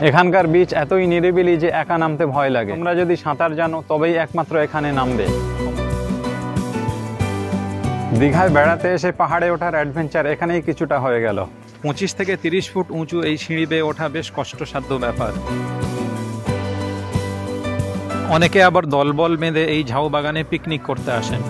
এখানকার বিচ এতই নিরিবিলি যে একা নামতে ভয় লাগে। তোমরা যদি সাঁতার জানো তবেই একমাত্র এখানে নামবে। দীঘায় বেড়াতে এসে পাহাড়ে ওঠার অ্যাডভেঞ্চার এখানেই কিছুটা হয়ে গেল। 25 থেকে 30 ফুট উঁচু এই সিঁড়ি বেয়ে ওঠা বেশ কষ্টসাধ্য ব্যাপার। অনেকে আবার দলবল বেঁধে এই ঝাউ বাগানে পিকনিক করতে আসেন।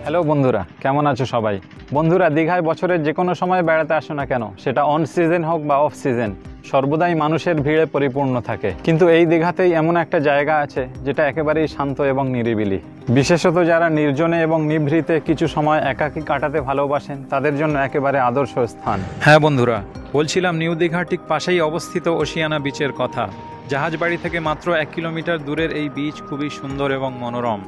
হ্যালো বন্ধুরা, কেমন আছো সবাই? বন্ধুরা, দীঘায় বছরের যে কোনো সময় বেড়াতে আসো না কেন, সেটা অন সিজন হোক বা অফ সিজন, সর্বদাই মানুষের ভিড়ে পরিপূর্ণ থাকে। কিন্তু এই দীঘাতেই এমন একটা জায়গা আছে যেটা একেবারেই শান্ত এবং নিরিবিলি। বিশেষত যারা নির্জনে এবং নিভৃতে কিছু সময় একাকী কাটাতে ভালোবাসেন, তাদের জন্য একেবারে আদর্শ স্থান। হ্যাঁ বন্ধুরা, বলছিলাম নিউ দীঘার ঠিক পাশেই অবস্থিত ওশিয়ানা বিচের কথা। জাহাজবাড়ি থেকে মাত্র 1 কিলোমিটার দূরের এই বিচ খুবই সুন্দর এবং মনোরম,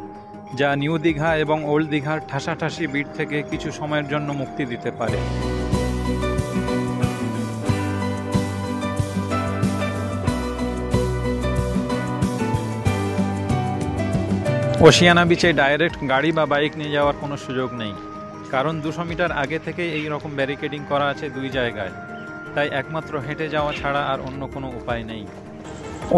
যা নিউ দীঘা এবং ওল্ড দীঘার ঠাসাঠাসি ভিড় থেকে কিছু সময়ের জন্য মুক্তি দিতে পারে। ওশিয়ানা বিচে ডাইরেক্ট গাড়ি বা বাইক নিয়ে যাওয়ার কোনো সুযোগ নেই, কারণ 200 মিটার আগে থেকে এই রকম ব্যারিকেডিং করা আছে 2 জায়গায়। তাই একমাত্র হেঁটে যাওয়া ছাড়া আর অন্য কোনো উপায় নেই।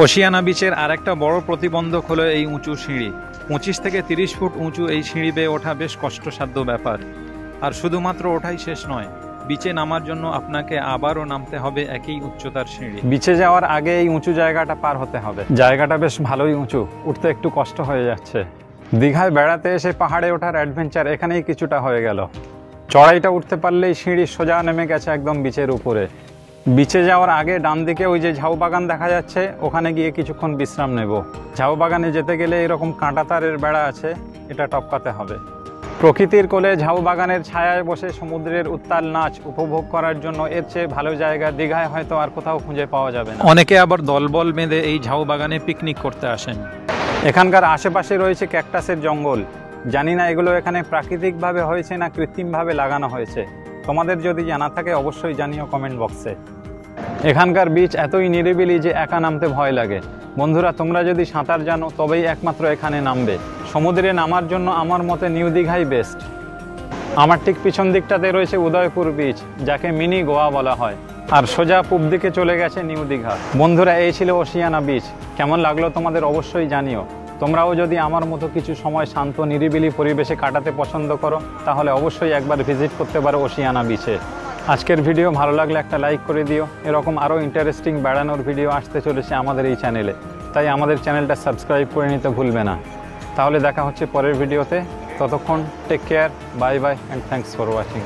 ওশিয়ানা বিচের আরেকটা বড় প্রতিবন্ধক হলো এই উঁচু সিঁড়ি। 25 থেকে 30 ফুট উঁচু এই সিঁড়ি বেয়ে ওঠা বেশ কষ্টসাধ্য ব্যাপার। আর শুধুমাত্র ওঠাই শেষ নয়, বিচে নামার জন্য আপনাকে আবারও নামতে হবে একই উচ্চতার সিঁড়ি। বিচে যাওয়ার আগে এই উঁচু জায়গাটা পার হতে হবে। জায়গাটা বেশ ভালোই উঁচু, উঠতে একটু কষ্ট হয়ে যাচ্ছে। দীঘায় বেড়াতে এসে পাহাড়ে ওঠার অ্যাডভেঞ্চার এখানেই কিছুটা হয়ে গেল। চড়াইটা উঠতে পারলেই সিঁড়ি সোজা নেমে গেছে একদম বিচের উপরে। বিচে যাওয়ার আগে ডান দিকে ওই যে ঝাউ বাগান দেখা যাচ্ছে, ওখানে গিয়ে কিছুক্ষণ বিশ্রাম নেব। ঝাউ বাগানে যেতে গেলে এরকম কাঁটাতারের বেড়া আছে, এটা টপকাতে হবে। প্রকৃতির কোলে ঝাউ বাগানের ছায়ায় বসে সমুদ্রের উত্তাল নাচ উপভোগ করার জন্য এর চেয়ে ভালো জায়গা দীঘায় হয়তো আর কোথাও খুঁজে পাওয়া যাবে না। অনেকে আবার দলবল বেঁধে এই ঝাউ বাগানে পিকনিক করতে আসেন। এখানকার আশেপাশে রয়েছে ক্যাকটাসের জঙ্গল। জানি না এগুলো এখানে প্রাকৃতিকভাবে হয়েছে না কৃত্রিমভাবে লাগানো হয়েছে। তোমাদের যদি জানা থাকে অবশ্যই জানিও কমেন্ট বক্সে। এখানকার বিচ এতই নিরিবিলি যে একা নামতে ভয় লাগে। বন্ধুরা, তোমরা যদি সাঁতার জানো তবেই একমাত্র এখানে নামবে। সমুদ্রে নামার জন্য আমার মতে নিউ দীঘাই বেস্ট। আমার ঠিক পিছন দিকটাতে রয়েছে উদয়পুর বিচ, যাকে মিনি গোয়া বলা হয়, আর সোজা পূব দিকে চলে গেছে নিউ দীঘা। বন্ধুরা, এই ছিল ওশিয়ানা বিচ। কেমন লাগলো তোমাদের অবশ্যই জানিও। তোমরাও যদি আমার মতো কিছু সময় শান্ত নিরিবিলি পরিবেশে কাটাতে পছন্দ করো, তাহলে অবশ্যই একবার ভিজিট করতে পারো ওশিয়ানা বিচে। আজকের ভিডিও ভালো লাগলে একটা লাইক করে দিও। এরকম আরও ইন্টারেস্টিং বেড়ানোর ভিডিও আসতে চলেছে আমাদের এই চ্যানেলে, তাই আমাদের চ্যানেলটা সাবস্ক্রাইব করে নিতে ভুলবে না। তাহলে দেখা হচ্ছে পরের ভিডিওতে। ততক্ষণ take care, bye bye and thanks for watching.